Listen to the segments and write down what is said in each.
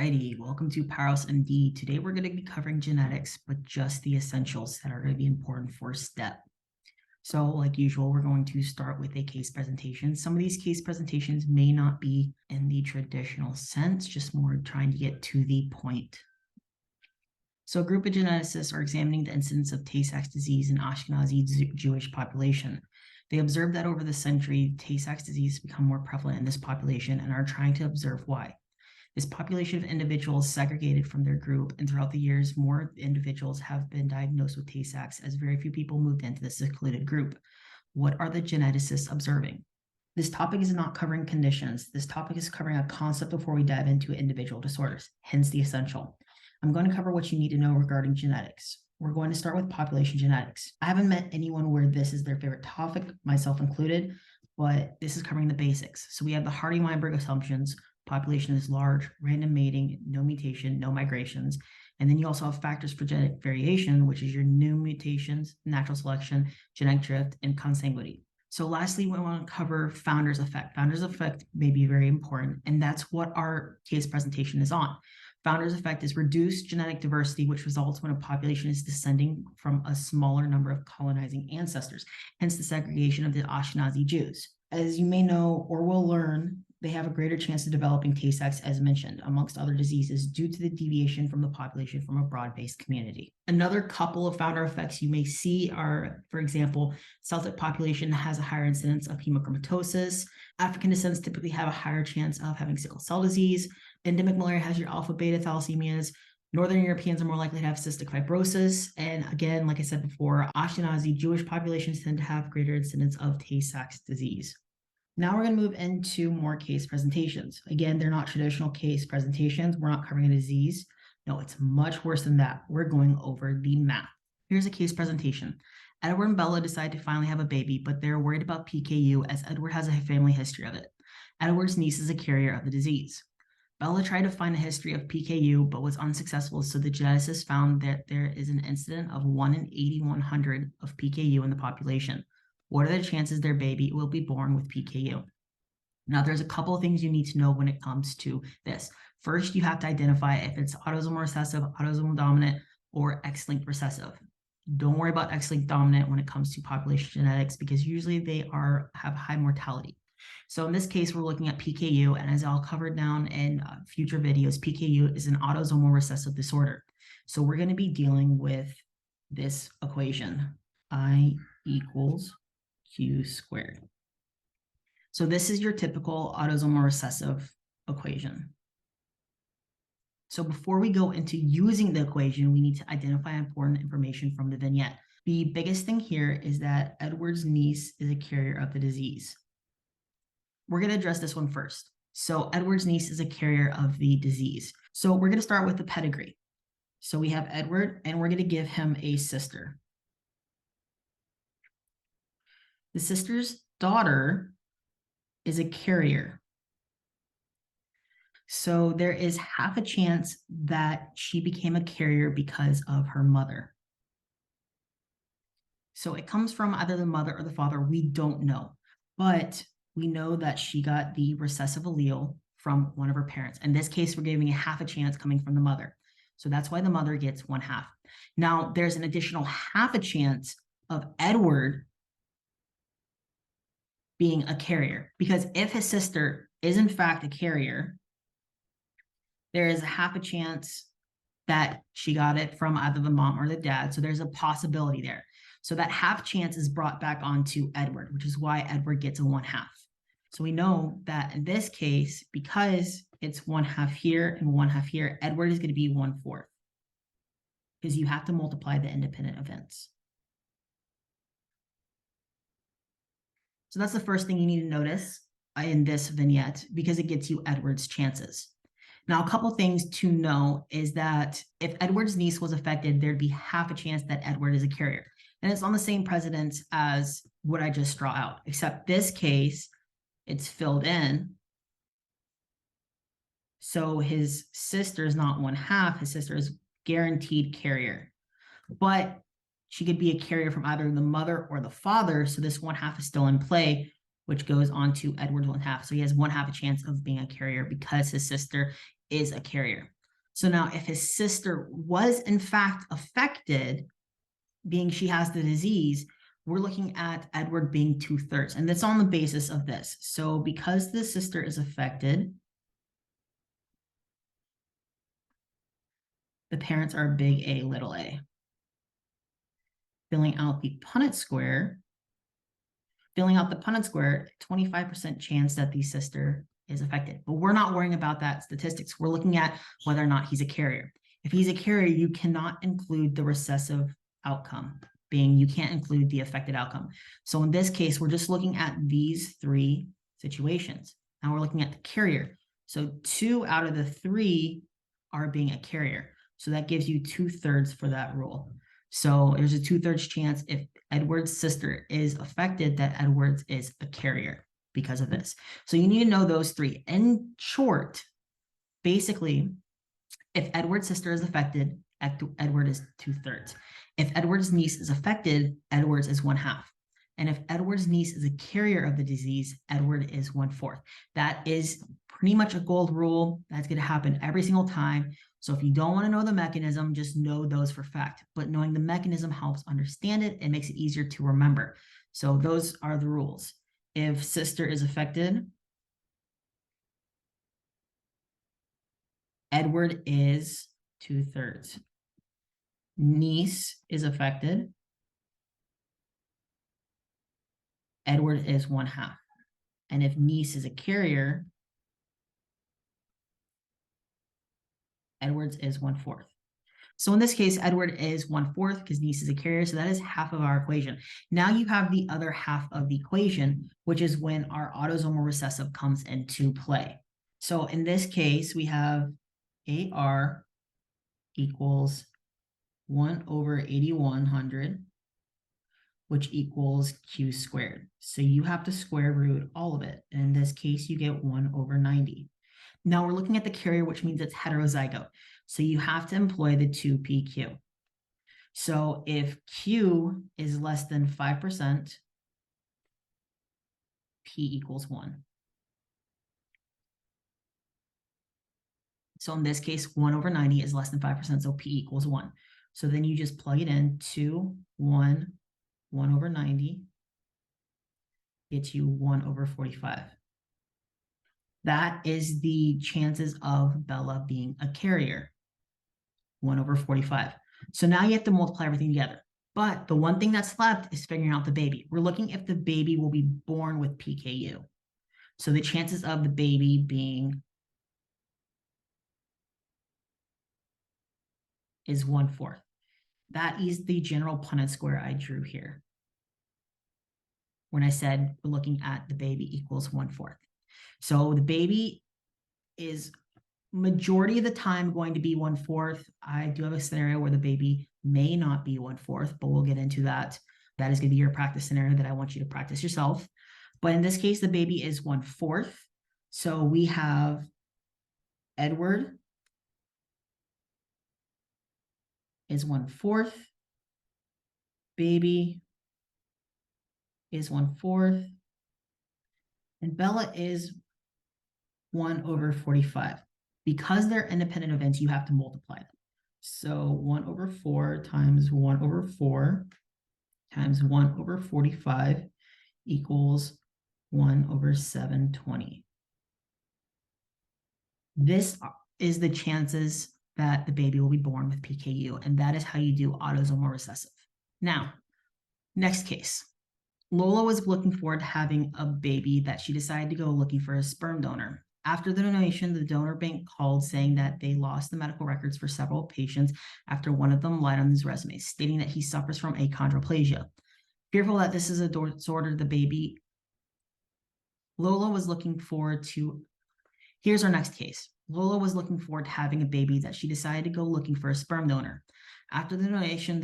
Alrighty, welcome to Powerhouse MD. Today we're going to be covering genetics, but just the essentials that are going to be important for STEP. So like usual, we're going to start with a case presentation. Some of these case presentations may not be in the traditional sense, just more trying to get to the point. So a group of geneticists are examining the incidence of Tay-Sachs disease in Ashkenazi Jewish population. They observed that over the century, Tay-Sachs disease has become more prevalent in this population and are trying to observe why. This population of individuals segregated from their group, and throughout the years, more individuals have been diagnosed with Tay-Sachs as very few people moved into this secluded group. What are the geneticists observing? This topic is not covering conditions. This topic is covering a concept before we dive into individual disorders, hence the essential. I'm going to cover what you need to know regarding genetics. We're going to start with population genetics. I haven't met anyone where this is their favorite topic, myself included, but this is covering the basics. So we have the Hardy-Weinberg assumptions. Population is large, random mating, no mutation, no migrations. And then you also have factors for genetic variation, which is your new mutations, natural selection, genetic drift, and consanguinity. So lastly, we want to cover founder's effect. Founder's effect may be very important, and that's what our case presentation is on. Founder's effect is reduced genetic diversity, which results when a population is descending from a smaller number of colonizing ancestors, hence the segregation of the Ashkenazi Jews. As you may know or will learn, they have a greater chance of developing Tay-Sachs, as mentioned, amongst other diseases, due to the deviation from the population from a broad-based community. Another couple of founder effects you may see are, for example, Celtic population has a higher incidence of hemochromatosis. African descents typically have a higher chance of having sickle cell disease. Endemic malaria has your alpha-beta thalassemias. Northern Europeans are more likely to have cystic fibrosis. And again, like I said before, Ashkenazi Jewish populations tend to have greater incidence of Tay-Sachs disease. Now we're going to move into more case presentations. Again, they're not traditional case presentations. We're not covering a disease. No, it's much worse than that. We're going over the math. Here's a case presentation. Edward and Bella decide to finally have a baby, but they're worried about PKU as Edward has a family history of it. Edward's niece is a carrier of the disease. Bella tried to find a history of PKU, but was unsuccessful, so the geneticist found that there is an incident of 1 in 8,100 of PKU in the population. What are the chances their baby will be born with PKU? Now, there's a couple of things you need to know when it comes to this. First, you have to identify if it's autosomal recessive, autosomal dominant, or X-linked recessive. Don't worry about X-linked dominant when it comes to population genetics because usually they have high mortality. So in this case, we're looking at PKU, and as I'll cover down in future videos, PKU is an autosomal recessive disorder. So we're going to be dealing with this equation, I equals Q squared. So this is your typical autosomal recessive equation. So before we go into using the equation, we need to identify important information from the vignette. The biggest thing here is that Edward's niece is a carrier of the disease. We're going to address this one first. So Edward's niece is a carrier of the disease. So we're going to start with the pedigree. So we have Edward, and we're going to give him a sister. The sister's daughter is a carrier. So there is half a chance that she became a carrier because of her mother. So it comes from either the mother or the father. We don't know, but we know that she got the recessive allele from one of her parents. In this case, we're giving a half a chance coming from the mother. So that's why the mother gets 1/2. Now, there's an additional half a chance of Edward being a carrier, because if his sister is in fact a carrier, there is a half a chance that she got it from either the mom or the dad. So there's a possibility there. So that half chance is brought back onto Edward, which is why Edward gets a 1/2. So we know that in this case, because it's 1/2 here and 1/2 here, Edward is going to be 1/4 because you have to multiply the independent events. So that's the first thing you need to notice in this vignette because it gets you Edward's chances. Now, a couple things to know is that if Edward's niece was affected, there'd be half a chance that Edward is a carrier. And it's on the same precedence as what I just draw out, except this case, it's filled in. So his sister is not 1/2, his sister is guaranteed carrier. But she could be a carrier from either the mother or the father. So this 1/2 is still in play, which goes on to Edward's 1/2. So he has 1/2 a chance of being a carrier because his sister is a carrier. So now if his sister was in fact affected, being she has the disease, we're looking at Edward being 2/3. And that's on the basis of this. So because the sister is affected, the parents are big A, little a. Filling out the Punnett square, 25% chance that the sister is affected. But we're not worrying about that statistics. We're looking at whether or not he's a carrier. If he's a carrier, you cannot include the recessive outcome, being you can't include the affected outcome. So in this case, we're just looking at these three situations. Now we're looking at the carrier. So 2 out of the 3 are being a carrier. So that gives you 2/3 for that rule. So there's a 2/3 chance if Edward's sister is affected that Edward's is a carrier because of this. So you need to know those 3. In short, basically, if Edward's sister is affected, Edward is 2/3. If Edward's niece is affected, Edward's is 1/2. And if Edward's niece is a carrier of the disease, Edward is 1/4. That is pretty much a gold rule. That's going to happen every single time. So if you don't want to know the mechanism, just know those for fact. But knowing the mechanism helps understand it. It makes it easier to remember. So those are the rules. If sister is affected, Edward is 2/3. Niece is affected, Edward is 1/2. And if niece is a carrier, Edward's is 1/4. So in this case, Edward is 1/4 because niece is a carrier. So that is half of our equation. Now you have the other half of the equation, which is when our autosomal recessive comes into play. So in this case, we have AR equals 1/8100, which equals Q squared. So you have to square root all of it. And in this case, you get 1/90. Now we're looking at the carrier, which means it's heterozygote. So you have to employ the 2PQ. So if Q is less than 5%, P equals 1. So in this case, 1/90 is less than 5%, so P equals 1. So then you just plug it in, 2, 1, 1/90 gets you 1/45. That is the chances of Bella being a carrier, 1/45. So now you have to multiply everything together. But the one thing that's left is figuring out the baby. We're looking if the baby will be born with PKU. So the chances of the baby being is 1/4. That is the general Punnett square I drew here when I said we're looking at the baby equals 1/4. So the baby is majority of the time going to be 1/4. I do have a scenario where the baby may not be 1/4, but we'll get into that. That is going to be your practice scenario that I want you to practice yourself. But in this case, the baby is 1/4. So we have Edward is 1/4. Baby is 1/4. And Bella is 1/45. Because they're independent events, you have to multiply them. So 1/4 times 1/4 times 1/45 equals 1/720. This is the chances that the baby will be born with PKU, and that is how you do autosomal recessive. Now, next case. Lola was looking forward to having a baby that she decided to go looking for a sperm donor. After the donation, the donor bank called saying that they lost the medical records for several patients after one of them lied on his resume, stating that he suffers from achondroplasia. Fearful that this is a disorder, the baby, Lola was looking forward to, here's our next case. Lola was looking forward to having a baby that she decided to go looking for a sperm donor. After the donation,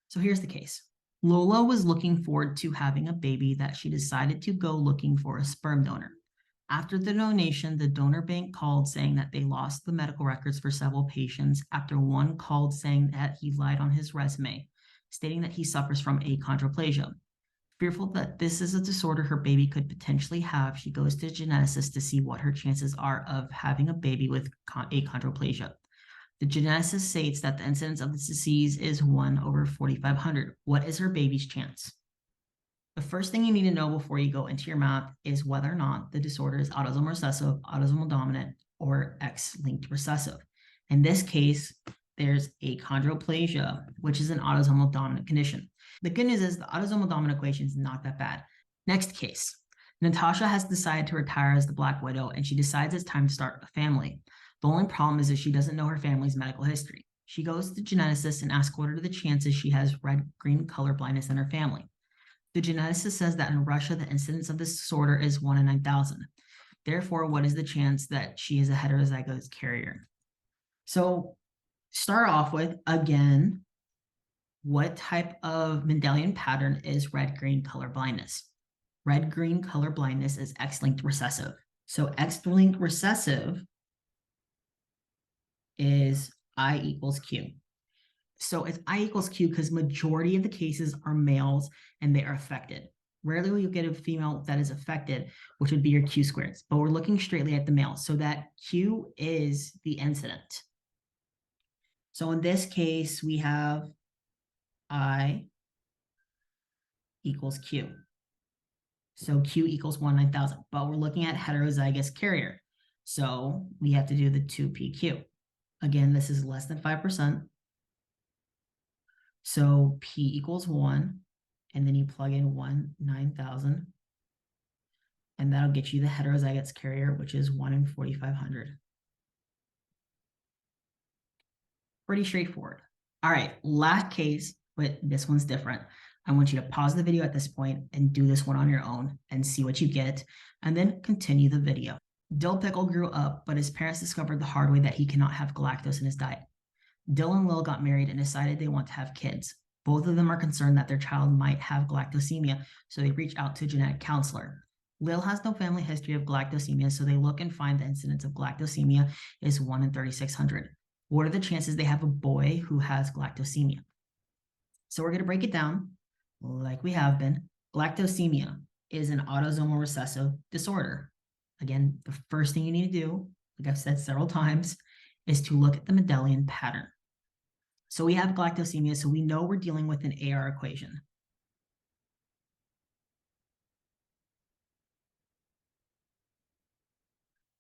so here's the case. Lola was looking forward to having a baby that she decided to go looking for a sperm donor. After the donation, the donor bank called saying that they lost the medical records for several patients after one called saying that he lied on his resume, stating that he suffers from achondroplasia. Fearful that this is a disorder her baby could potentially have, she goes to a geneticist to see what her chances are of having a baby with achondroplasia. The geneticist states that the incidence of this disease is 1 over 4,500. What is her baby's chance? The first thing you need to know before you go into your math is whether or not the disorder is autosomal recessive, autosomal dominant, or X-linked recessive. In this case, there's achondroplasia, which is an autosomal dominant condition. The good news is the autosomal dominant equation is not that bad. Next case, Natasha has decided to retire as the Black Widow, and she decides it's time to start a family. The only problem is that she doesn't know her family's medical history. She goes to the geneticist and asks what are the chances she has red-green color blindness in her family. The geneticist says that in Russia, the incidence of this disorder is 1 in 9,000. Therefore, what is the chance that she is a heterozygous carrier? So start off with, again, what type of Mendelian pattern is red-green color blindness? Red-green color blindness is X-linked recessive. So X-linked recessive is I equals Q. So it's I equals Q because majority of the cases are males and they are affected. Rarely will you get a female that is affected, which would be your Q squareds, but we're looking straightly at the male. So that Q is the incident. So in this case, we have I equals Q. So Q equals 1/9,000, but we're looking at heterozygous carrier. So we have to do the 2PQ. Again, this is less than 5%. So P equals 1, and then you plug in 1/9,000, and that'll get you the heterozygous carrier, which is 1 in 4,500. Pretty straightforward. All right, last case, but this one's different. I want you to pause the video at this point and do this one on your own and see what you get, and then continue the video. Dill Pickle grew up, but his parents discovered the hard way that he cannot have galactose in his diet. Dill and Lil got married and decided they want to have kids. Both of them are concerned that their child might have galactosemia, so they reach out to a genetic counselor. Lil has no family history of galactosemia, so they look and find the incidence of galactosemia is 1 in 3,600. What are the chances they have a boy who has galactosemia? So we're going to break it down like we have been. Galactosemia is an autosomal recessive disorder. Again, the first thing you need to do, like I've said several times, is to look at the Mendelian pattern. So we have galactosemia, so we know we're dealing with an AR equation.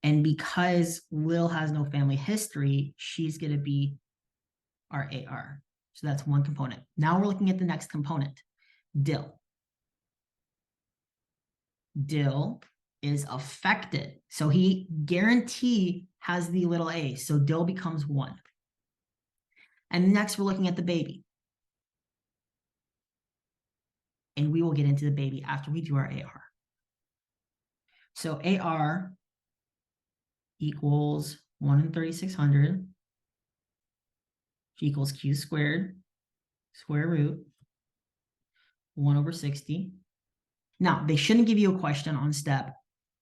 And because Lil has no family history, she's going to be our AR. So that's one component. Now we're looking at the next component, Dill. Dill is affected. So he guarantee has the little a. So Dill becomes 1. And next we're looking at the baby. And we will get into the baby after we do our AR. So AR equals 1 in 3,600, which equals Q squared, square root, 1 over 60. Now, they shouldn't give you a question on step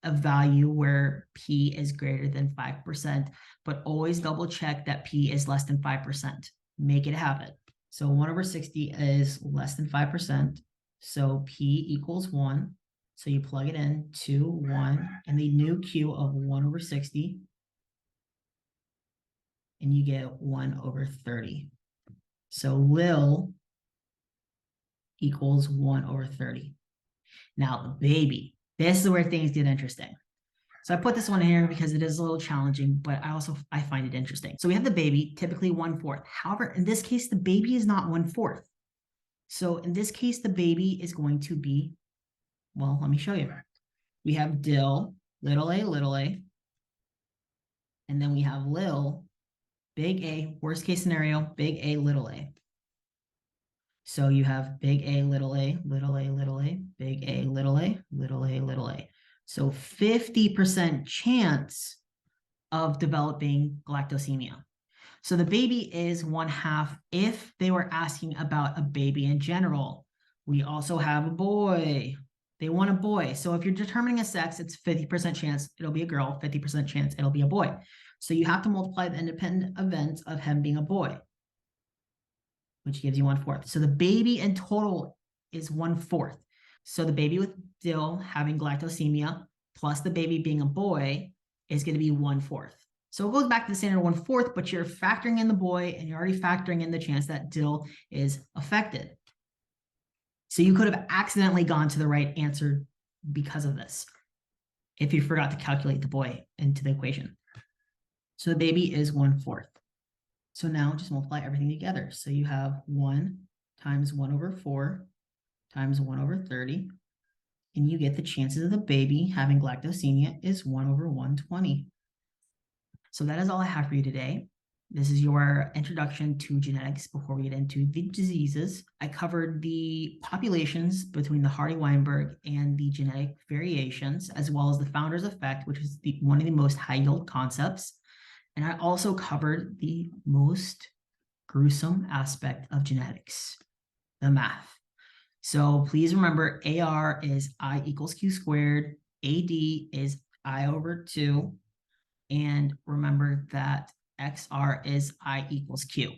a value where P is greater than 5%, but always double check that P is less than 5%. Make it happen. So 1 over 60 is less than 5%. So P equals 1. So you plug it in, 2, 1, and the new Q of 1 over 60. And you get 1 over 30. So Lil equals 1 over 30. Now the baby, this is where things get interesting. So I put this one here because it is a little challenging, but I find it interesting. So we have the baby, typically 1/4. However, in this case, the baby is not 1/4. So in this case, the baby is going to be, well, let me show you. We have Dill, little a, and then we have Lil, big A, worst case scenario, big A, little a. So you have big A, little a, little a, little a, big A, little a, little a, little a. So 50% chance of developing galactosemia. So the baby is 1/2 if they were asking about a baby in general. We also have a boy. They want a boy. So if you're determining a sex, it's 50% chance it'll be a girl, 50% chance it'll be a boy. So you have to multiply the independent events of him being a boy, which gives you 1/4. So the baby in total is 1/4. So the baby with DIL having galactosemia plus the baby being a boy is going to be 1/4. So it goes back to the standard 1/4, but you're factoring in the boy and you're already factoring in the chance that DIL is affected. So you could have accidentally gone to the right answer because of this, if you forgot to calculate the boy into the equation. So the baby is 1/4. So now just multiply everything together. So you have 1 times 1/4 times 1/30. And you get the chances of the baby having galactosemia is 1/120. So that is all I have for you today. This is your introduction to genetics before we get into the diseases. I covered the populations between the Hardy-Weinberg and the genetic variations, as well as the founder's effect, which is one of the most high-yield concepts. And I also covered the most gruesome aspect of genetics, the math. So please remember, AR is I equals Q squared, AD is I/2, and remember that XR is I equals Q.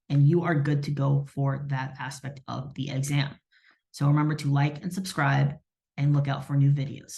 And you are good to go for that aspect of the exam. So remember to like and subscribe and look out for new videos.